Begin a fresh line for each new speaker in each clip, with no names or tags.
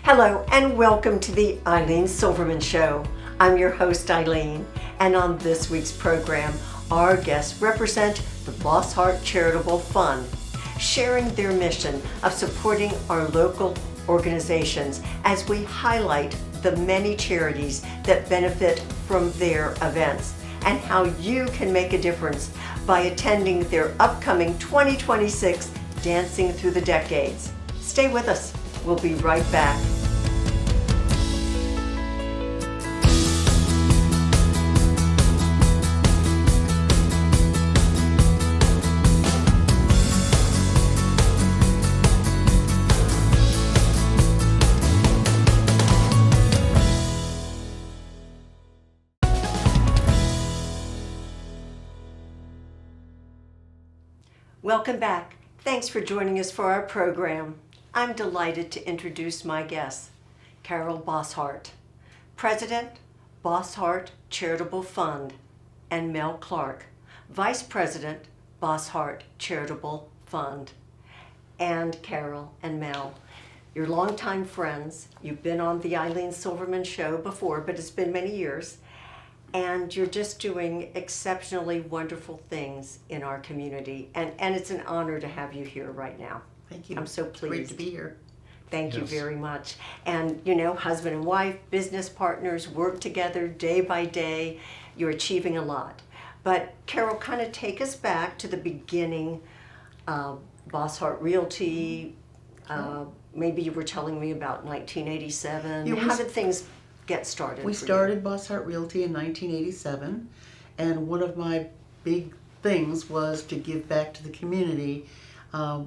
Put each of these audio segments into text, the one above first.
Hello and welcome to the Ilene Silverman Show. I'm your host Ilene, and on this week's program, our guests represent the Bosshardt Charitable Fund, sharing their mission of supporting our local organizations as we highlight the many charities that benefit from their events and how you can make a difference by attending their upcoming 2026 Dancing Through the Decades. Stay with us. We'll be right back. Welcome back. Thanks for joining us for our program. I'm delighted to introduce my guest, Carol Bosshardt, President, Bosshardt Charitable Fund, and Mel Clark, Vice President, Bosshardt Charitable Fund. And Carol and Mel, you're longtime friends. You've been on the Ilene Silverman Show before, but it's been many years. And you're just doing exceptionally wonderful things in our community. And it's an honor to have you here right now.
Thank you.
I'm so pleased.
Great to be here.
Thank you
Yes.
very much. And you know, husband and wife, business partners, work together day by day. You're achieving a lot. But Carol, kind of take us back to the beginning. Bosshardt Realty. Maybe you were telling me about 1987. How did things get started?
We started Bosshardt Realty in 1987, and one of my big things was to give back to the community.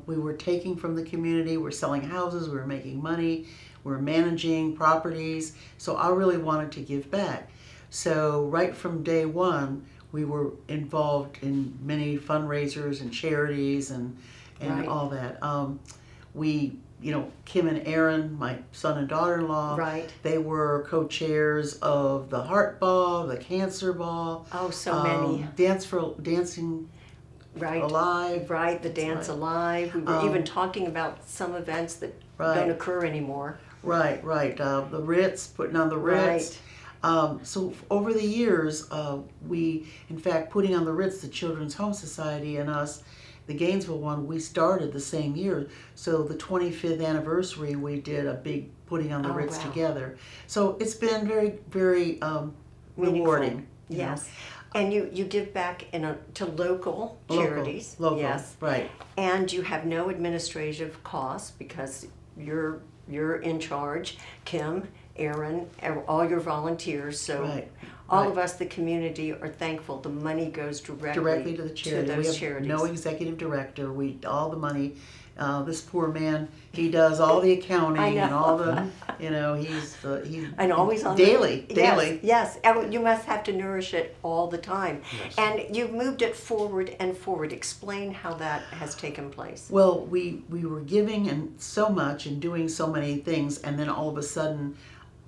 We were taking from the community, we're selling houses, we were making money, we were managing properties, so I really wanted to give back. So right from day one, we were involved in many fundraisers and charities and
Right.
all that. Kim and Aaron, my son and daughter-in-law,
Right.
they were co-chairs of the Heart Ball, the Cancer Ball.
Oh, so many.
Dancing
Right.
Alive.
Right, the Dance
right.
Alive. We were even talking about some events that
Right.
don't occur anymore.
Right. The Ritz, putting on the Ritz. So over the years, we, in fact, putting on the Ritz, the Children's Home Society and us, the Gainesville one, we started the same year. So the 25th anniversary, we did a big putting on the Ritz
wow.
together. So it's been very, very rewarding. you know.
Yes. And you give back to local charities.
Local,
Yes.
right.
And you have no administrative costs because you're in charge. Kim, Aaron, all your volunteers. So
Right.
all
right.
of us, the community, are thankful. The money goes directly
to the charity.
those
We have
charities.
no executive director. All the money. This poor man, he does all the accounting
I know.
and all the, he's
And always on
daily.
Yes. And you must have to nourish it all the time.
Yes.
And you've moved it forward and forward. Explain how that has taken place.
Well, we were giving and so much and doing so many things, and then all of a sudden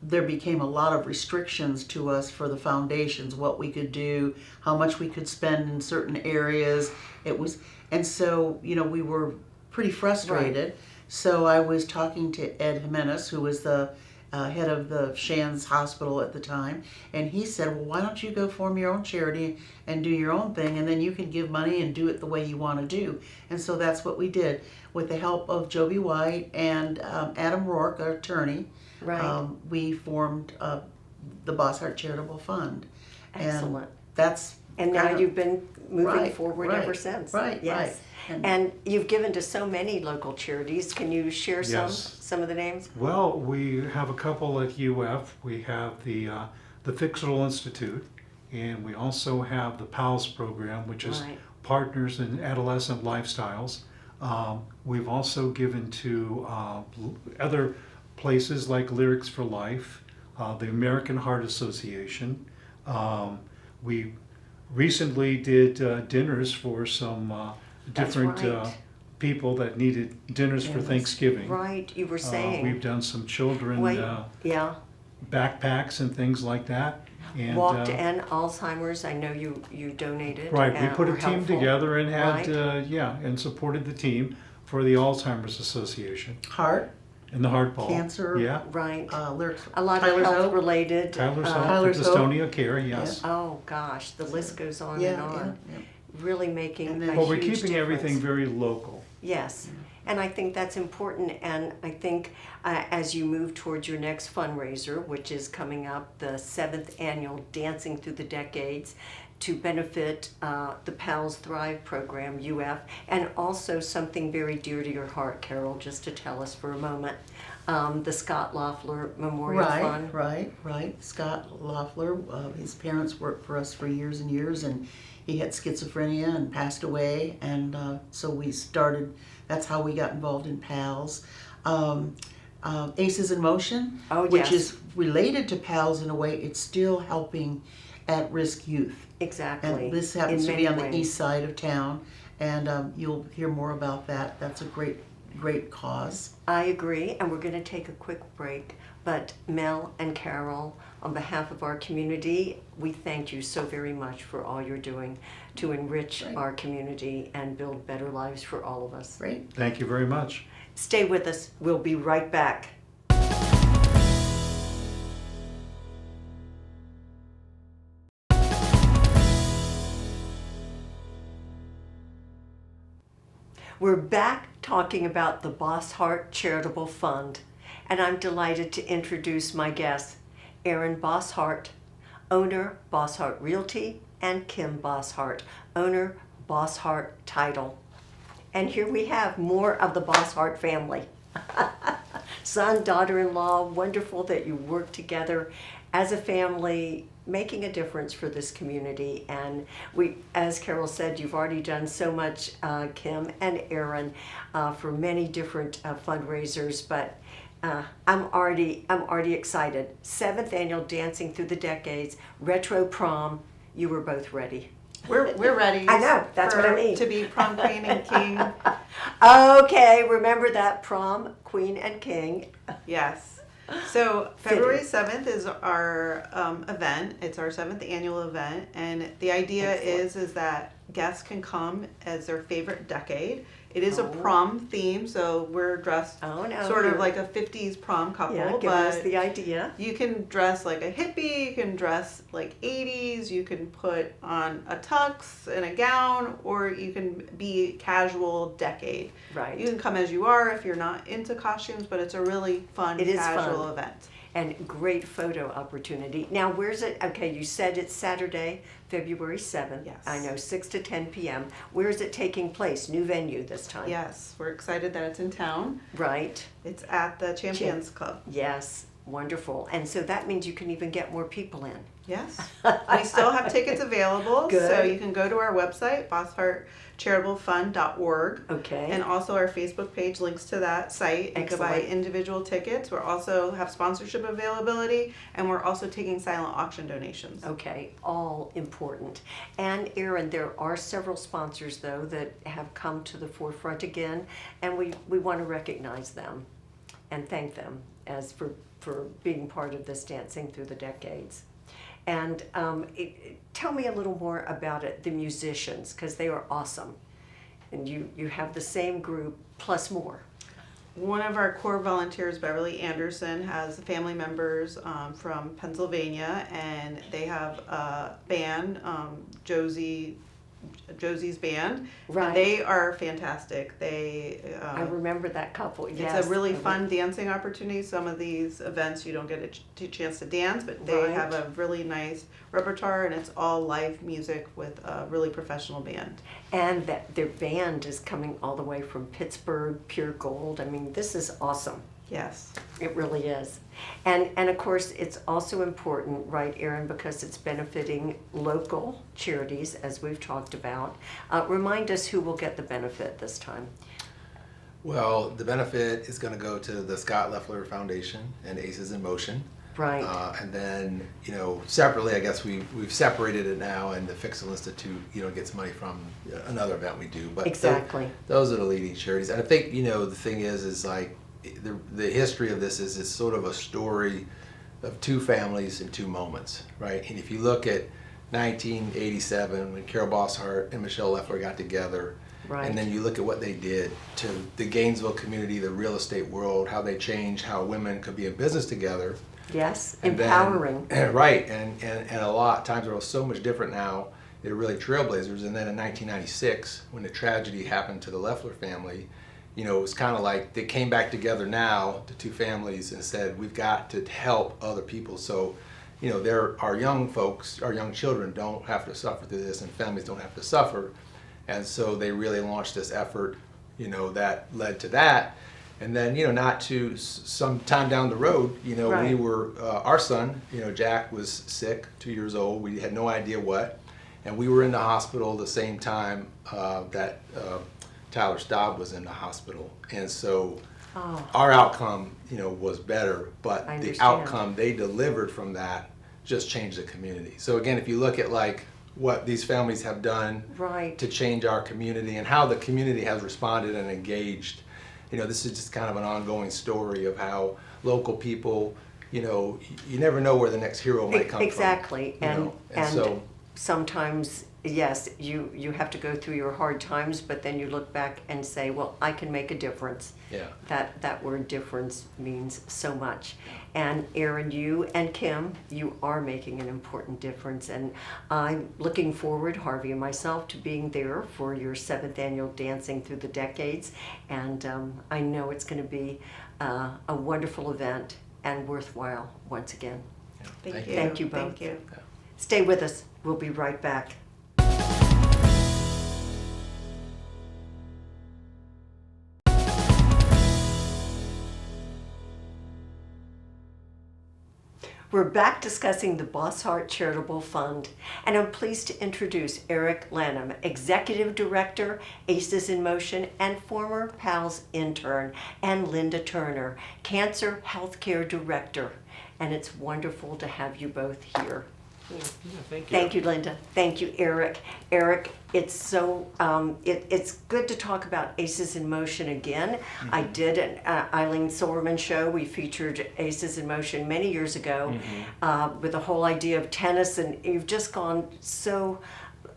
there became a lot of restrictions to us for the foundations, what we could do, how much we could spend in certain areas. And so, we were pretty frustrated.
Right.
So I was talking to Ed Jimenez, who was the head of the Shands Hospital at the time, and he said, well, why don't you go form your own charity and do your own thing, and then you can give money and do it the way you want to do. And so that's what we did. With the help of Joby White and Adam Rourke, our attorney,
Right.
we formed the Bosshardt Charitable Fund.
Excellent.
And
now you've been moving forward
right,
ever since.
right,
Yes.
right.
And you've given to so many local charities. Can you share
Yes.
some of the names?
Well, we have a couple at UF. We have the Fixable Institute, and we also have the PALS program, which is
Right.
Partners in Adolescent Lifestyles. We've also given to other places like Lyrics for Life, the American Heart Association. We recently did dinners for some different
right.
people that needed dinners for Thanksgiving.
Right, you were saying.
We've done some children
Yeah.
backpacks and things like that. And,
Walk to End Alzheimer's. I know you donated.
right, we put a
were
team
helpful.
together and had
Right.
and supported the team for the Alzheimer's Association.
Heart.
And the hardball.
cancer.
Yeah.
Right.
Lyrics.
A lot
Tyler's
of health
Hope.
related.
Tyler's Hope,
Tyler's
the
Hope.
dystonia care, yes.
Oh gosh, the list goes on
Yeah,
and on.
yeah.
Really making
And
a
then-
But we're
huge
keeping everything
difference.
very local.
Yes, and I think that's important, and I think as you move towards your next fundraiser, which is coming up, the 7th annual Dancing Through the Decades, to benefit the PALS Thrive program, UF, and also something very dear to your heart, Carol, just to tell us for a moment, the Scott Loeffler Memorial Fund.
Right. Scott Loeffler, his parents worked for us for years and years, and he had schizophrenia and passed away, and so we started, that's how we got involved in PALS. Aces in Motion,
Oh,
which
yes.
is related to PALS in a way, it's still helping at-risk youth.
Exactly.
And this happens
in
to be on
many
the
ways.
east side of town, and you'll hear more about that. That's a great cause.
I agree, and we're going to take a quick break. But Mel and Carol, on behalf of our community, we thank you so very much for all you're doing to enrich
Right.
our community and build better lives for all of us.
Great.
Thank you very much.
Stay with us. We'll be right back. We're back talking about the Bosshardt Charitable Fund, and I'm delighted to introduce my guest, Erin Bosshardt, owner, Bosshardt Realty, and Kim Bosshardt, owner, Bosshardt Title. And here we have more of the Bosshardt family. Son, daughter-in-law, wonderful that you work together as a family, making a difference for this community. And we, as Carol said, you've already done so much, Kim and Erin, for many different fundraisers. But I'm already excited. 7th annual Dancing Through the Decades retro prom. You were both ready.
We're ready.
I know, that's what I mean.
To be prom queen and king.
Okay, remember that, prom queen and king.
Yes. So February 7th is our event. It's our 7th annual event, and the idea is that guests can come as their favorite decade. It is a prom theme, so we're dressed sort of like a 50s prom couple.
Yeah, give
but
us the idea.
you can dress like a hippie, you can dress like 80s, you can put on a tux and a gown, or you can be casual decade.
Right.
You can come as you are if you're not into costumes, but it's a really fun,
It is
casual
fun.
event.
And great photo opportunity. Now, where's it? Okay, you said it's Saturday, February 7th.
Yes.
I know, 6 to 10 p.m. Where is it taking place? New venue this time.
Yes, we're excited that it's in town.
Right?
It's at the Champions Club.
Yes, wonderful. And so that means you can even get more people in.
Yes. We still have tickets available,
Good.
so you can go to our website, BosshartCharitableFund.org.
Okay.
And also our Facebook page links to that site. You can buy
Excellent.
individual tickets. We're also have sponsorship availability, and we're also taking silent auction donations.
Okay, all important. And Erin, there are several sponsors though that have come to the forefront again, and we want to recognize them and thank them as for being part of this Dancing Through the Decades. And tell me a little more about it, the musicians, because they are awesome. And you have the same group plus more.
One of our core volunteers, Beverly Anderson, has family members from Pennsylvania, and they have a band, Josie's band.
Right.
And they are fantastic. They
I remember that couple, yes.
It's a really fun dancing opportunity. Some of these events you don't get a chance to dance, but they
Right.
have a really nice repertoire, and it's all live music with a really professional band.
And that their band is coming all the way from Pittsburgh, Pure Gold. I mean, this is awesome.
Yes.
It really is. And of course, it's also important, right, Erin, because it's benefiting local charities, as we've talked about. Remind us who will get the benefit this time.
Well, the benefit is going to go to the Scott Loeffler Foundation and Aces in Motion.
Right.
And then, separately, I guess we've separated it now, and the Fixel Institute, gets money from another event we do. But
Exactly.
those are the leading charities. And I think, the thing is like, the history of this is it's sort of a story of two families and two moments, right? And if you look at 1987, when Carol Bosshardt and Michelle Loeffler got together,
Right.
And then you look at what they did to the Gainesville community, the real estate world, how they changed how women could be in business together.
Yes,
And then-
empowering.
right, and a lot of times are so much different now. They're really trailblazers. And then in 1996, when the tragedy happened to the Leffler family, you know, it was kind of like they came back together now, the two families, and said, we've got to help other people. So, you know, our young folks, our young children don't have to suffer through this, and families don't have to suffer. And so they really launched this effort, you know, that led to that. And then, you know, not to some time down the road, you know,
Right.
we were, our son, you know, Jack was sick, 2 years old. We had no idea what. And we were in the hospital the same time that Tyler Staub was in the hospital. And so our outcome, you know, was better, but
I
the
understand.
outcome they delivered from that just changed the community. So again, if you look at like what these families have done
Right.
to change our community and how the community has responded and engaged, you know, this is just kind of an ongoing story of how local people, you know, you never know where the next hero might come
Exactly.
from. You know? And so,
sometimes, yes, you have to go through your hard times, but then you look back and say, well, I can make a difference.
yeah.
That word difference means so much. And Aaron, you and Kim, you are making an important difference. And I'm looking forward, Harvey and myself, to being there for your 7th annual Dancing Through the Decades. And I know it's going to be a wonderful event and worthwhile once again.
Thank you.
Thank you both.
Thank you.
Stay with us. We'll be right back. We're back discussing the Bosshardt Charitable Fund, and I'm pleased to introduce Eric Lanham, Executive Director, ACEs in Motion, and former PALS intern, and Linda Turner, Cancer Healthcare Director. And it's wonderful to have you both here.
Thank you.
Thank you, Linda. Thank you, Eric. Eric, it's so it's good to talk about Aces in Motion again. I did an Eileen Silverman show. We featured Aces in Motion many years ago with the whole idea of tennis, and you've just gone so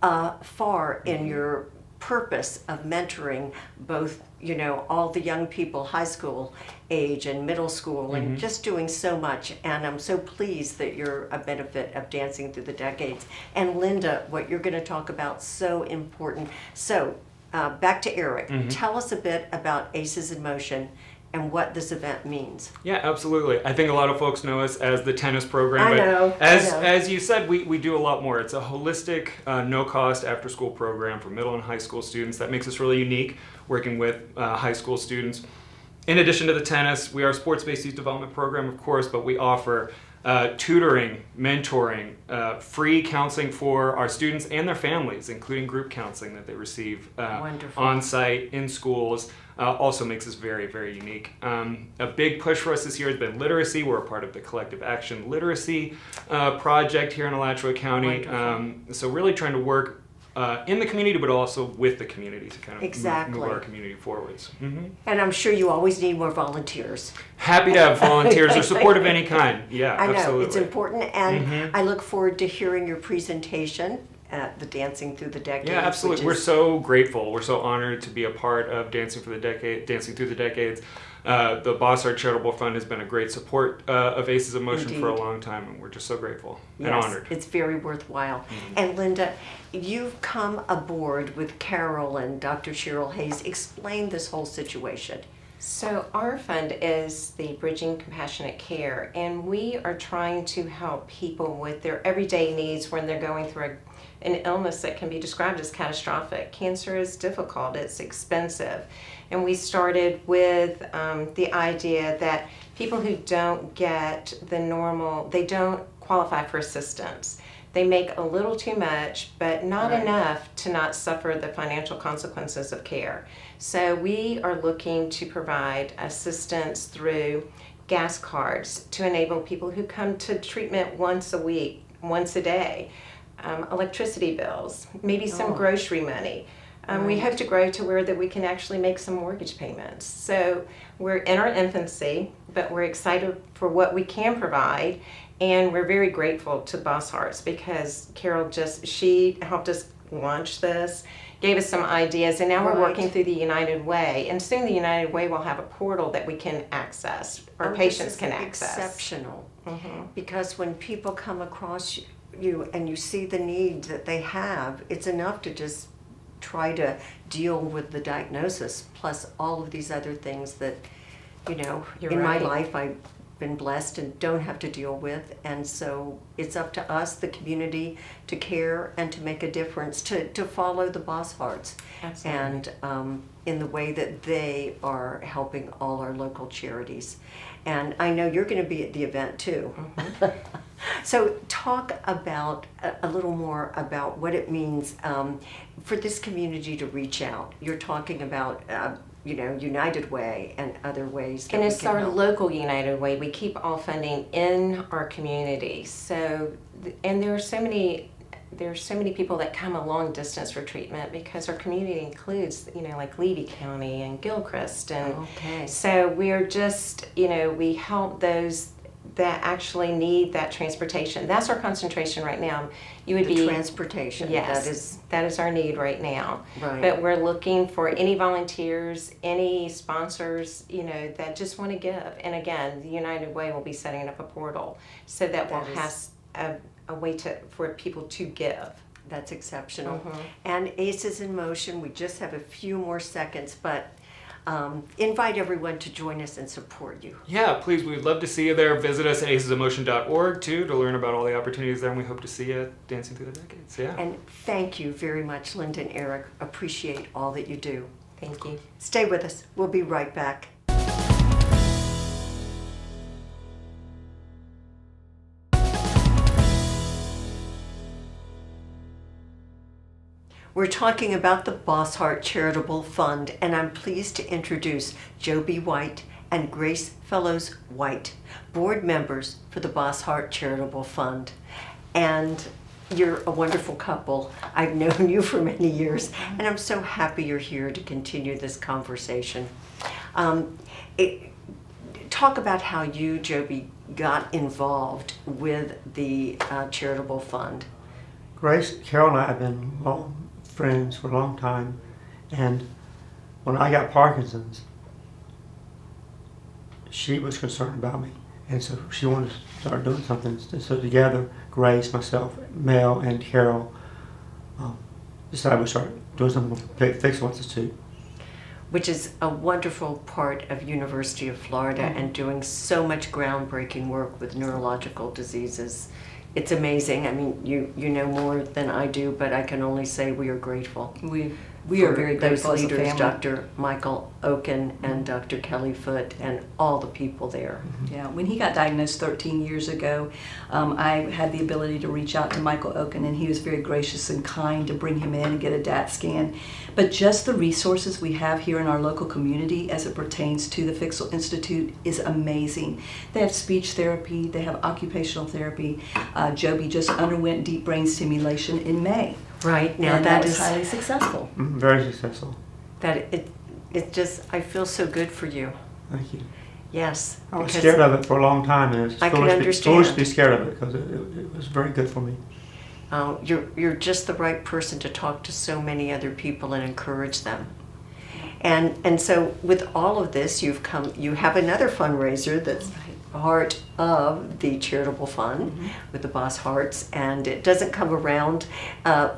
far in your purpose of mentoring both, you know, all the young people, high school age and middle school, and just doing so much. And I'm so pleased that you're a benefit of Dancing Through the Decades. And Linda, what you're going to talk about, so important. So back to Eric. Tell us a bit about Aces in Motion and what this event means.
Yeah, absolutely. I think a lot of folks know us as the tennis program,
I
but
know.
as you said, we do a lot more. It's a holistic, no-cost after-school program for middle and high school students that makes us really unique, working with high school students. In addition to the tennis, we are a sports-based youth development program, of course, but we offer tutoring, mentoring, free counseling for our students and their families, including group counseling that they receive on-site in schools. Also makes us very, very unique. A big push for us this year has been literacy. We're a part of the Collective Action Literacy project here in Alachua County. So really trying to work in the community, but also with the community to kind of move our community forwards.
And I'm sure you always need more volunteers.
Happy to have volunteers or support of any kind. Yeah,
I know,
absolutely.
it's important, and I look forward to hearing your presentation at the Dancing Through the Decades.
Yeah, absolutely. We're so grateful. We're so honored to be a part of Dancing Through the Decades. The Bosshardt Charitable Fund has been a great support of Aces in Motion for a long time, and we're just so grateful and honored.
It's very worthwhile. And Linda, you've come aboard with Carol and Dr. Cheryl Hayes. Explain this whole situation.
So our fund is the Bridging Compassionate Care, and we are trying to help people with their everyday needs when they're going through an illness that can be described as catastrophic. Cancer is difficult, it's expensive. And we started with the idea that people who don't get the normal, they don't qualify for assistance. They make a little too much, but not enough to not suffer the financial consequences of care. So we are looking to provide assistance through gas cards to enable people who come to treatment once a week, once a day, electricity bills, maybe some grocery money. We hope to grow to where that we can actually make some mortgage payments. So we're in our infancy, but we're excited for what we can provide. And we're very grateful to Bosshardt because Carol she helped us launch this, gave us some ideas, and now we're
Right.
working through the United Way. And soon the United Way will have a portal that we can access, our
Oh,
patients
this is
can access.
exceptional.
Mhm.
Because when people come across you and you see the need that they have, it's enough to just try to deal with the diagnosis, plus all of these other things that, you know,
You're
in my
right.
life I've been blessed and don't have to deal with. And so it's up to us, the community, to care and to make a difference, to follow the Bossharts.
Absolutely.
And in the way that they are helping all our local charities. And I know you're going to be at the event too. So talk about a little more about what it means for this community to reach out. You're talking about United Way and other ways that
And
we
it's
can
our
help.
local United Way. We keep all funding in our community. So, and there are so many people that come a long distance for treatment because our community includes, like Levy County and Gilchrist. And
Okay.
so we're just, we help those that actually need that transportation. That's our concentration right now. You would
The
be
transportation.
Yes, that is our need right now.
Right.
But we're looking for any volunteers, any sponsors, that just want to give. And again, the United Way will be setting up a portal so that we'll
That
have a way for people to give.
That's exceptional.
Mhm.
And ACE is in motion. We just have a few more seconds, but invite everyone to join us and support you.
Yeah, please, we'd love to see you there. Visit us at acesemotion.org too to learn about all the opportunities there, and we hope to see you dancing through the decades. Yeah.
And thank you very much, Linda and Eric. Appreciate all that you do.
Thank you.
Stay with us. We'll be right back. We're talking about the Bosshardt Charitable Fund, and I'm pleased to introduce Joby White and Grace Fellows White, board members for the Bosshardt Charitable Fund. And you're a wonderful couple. I've known you for many years, and I'm so happy you're here to continue this conversation. Talk about how you, Joby, got involved with the Charitable Fund.
Grace, Carol and I have been long friends for a long time, and when I got Parkinson's, she was concerned about me, and so she wanted to start doing something. So together, Grace, myself, Mel, and Carol decided we'd start doing something with the Fixal Institute.
Which is a wonderful part of University of Florida and doing so much groundbreaking work with neurological diseases. It's amazing. I mean, you know more than I do, but I can only say we are grateful.
We are very grateful
those
as a
leaders,
family.
Dr. Michael Oken and Dr. Kelly Foote and all the people there.
Yeah, when he got diagnosed 13 years ago, I had the ability to reach out to Michael Oken, and he was very gracious and kind to bring him in and get a DAT scan. But just the resources we have here in our local community as it pertains to the Fixal Institute is amazing. They have speech therapy, they have occupational therapy. Joby just underwent deep brain stimulation in May.
Right now,
And
that
was
is
highly successful.
Very successful.
it just, I feel so good for you.
Thank you.
Yes.
I was
because-
scared of it for a long time, and it's
I can
foolish
understand.
to be scared of it because it was very good for me.
You're just the right person to talk to so many other people and encourage them. And so with all of this, you have another fundraiser that's part of the Charitable Fund with the Bossharts, and it doesn't come around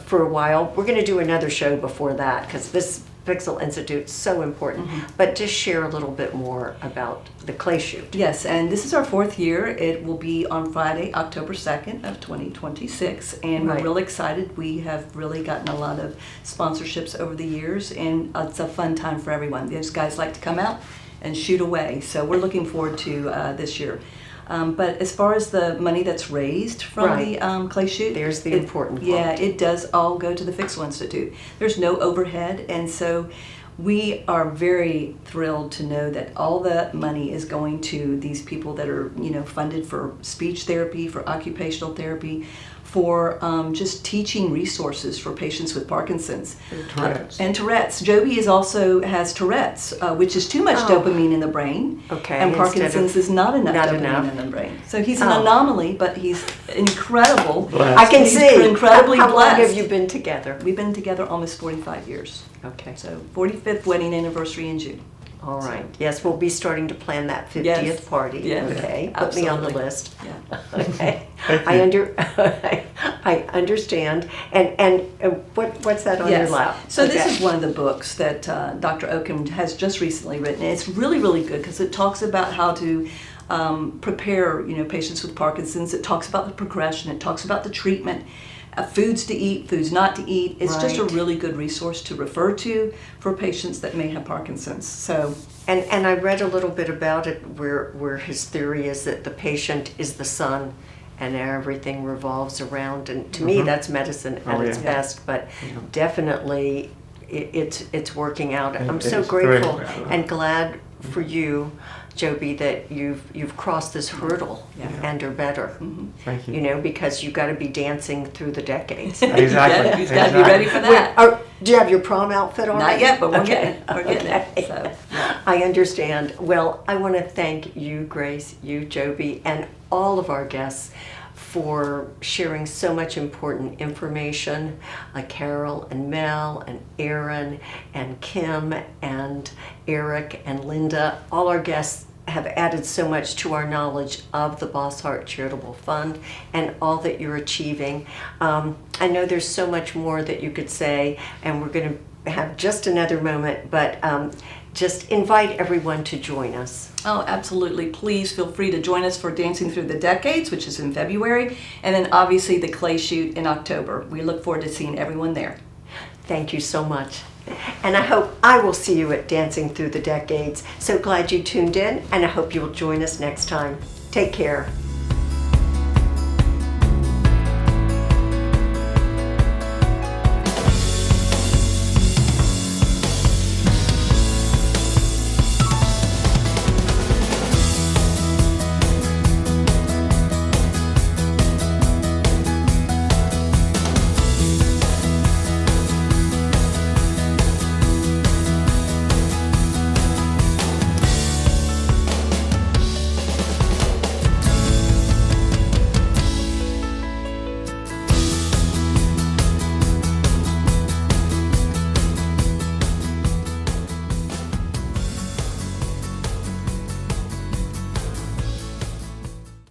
for a while. We're going to do another show before that because this Fixal Institute is so important. But just share a little bit more about the clay shoot.
Yes, and this is our 4th year. It will be on Friday, October 2nd of 2026, and
Right.
we're really excited. We have really gotten a lot of sponsorships over the years, and it's a fun time for everyone. Those guys like to come out and shoot away, so we're looking forward to this year. But as far as the money that's raised from
Right.
the clay shoot,
There's the important part.
Yeah, it does all go to the Fixal Institute. There's no overhead, and so we are very thrilled to know that all that money is going to these people that are, funded for speech therapy, for occupational therapy, for just teaching resources for patients with Parkinson's.
Tourette's.
And Tourette's. Joby has Tourette's, which is too much dopamine in the brain.
Okay,
And
instead
Parkinson's
of
is not enough
not
dopamine
enough.
in the brain. So he's an anomaly, but he's incredible.
Blessed.
I can
He's
see.
incredibly
How long
blessed.
have you been together?
We've been together almost 45 years.
Okay.
So 45th wedding anniversary in June.
All right. Yes, we'll be starting to plan that 50th
Yes.
party.
Yes.
Okay. Put me on the
Absolutely.
list.
Yeah.
Okay.
Thank you.
I understand. And what's that on your
Yes.
lap?
So this
Okay.
is one of the books that Dr. Oakham has just recently written. And it's really, really good because it talks about how to prepare, patients with Parkinson's. It talks about the progression. It talks about the treatment, foods to eat, foods not to eat. It's just a
Right.
really good resource to refer to for patients that may have Parkinson's. So
And I read a little bit about it where his theory is that the patient is the sun and everything revolves around, and to me that's medicine at
Oh,
its
yeah.
best, but
Yeah.
definitely it's working out. I'm
It
so
is
grateful
very well.
and glad for you, Joby, that you've crossed this hurdle
Yeah.
and are better.
Thank you.
Because you got to be dancing through the decades.
Exactly.
You've got to be ready for that.
Do you have your prom outfit already?
Not yet, but we're
Okay.
getting it. We're getting
Okay.
it. So, yeah.
I understand. Well, I want to thank you, Grace, you, Joby, and all of our guests for sharing so much important information. Carol and Mel and Aaron and Kim and Eric and Linda, all our guests have added so much to our knowledge of the Bosshardt Charitable Fund and all that you're achieving. I know there's so much more that you could say, and we're going to have just another moment, but just invite everyone to join us.
Oh, absolutely. Please feel free to join us for Dancing Through the Decades, which is in February, and then obviously the clay shoot in October. We look forward to seeing everyone there.
Thank you so much. And I hope I will see you at Dancing Through the Decades. So glad you tuned in, and I hope you'll join us next time. Take care.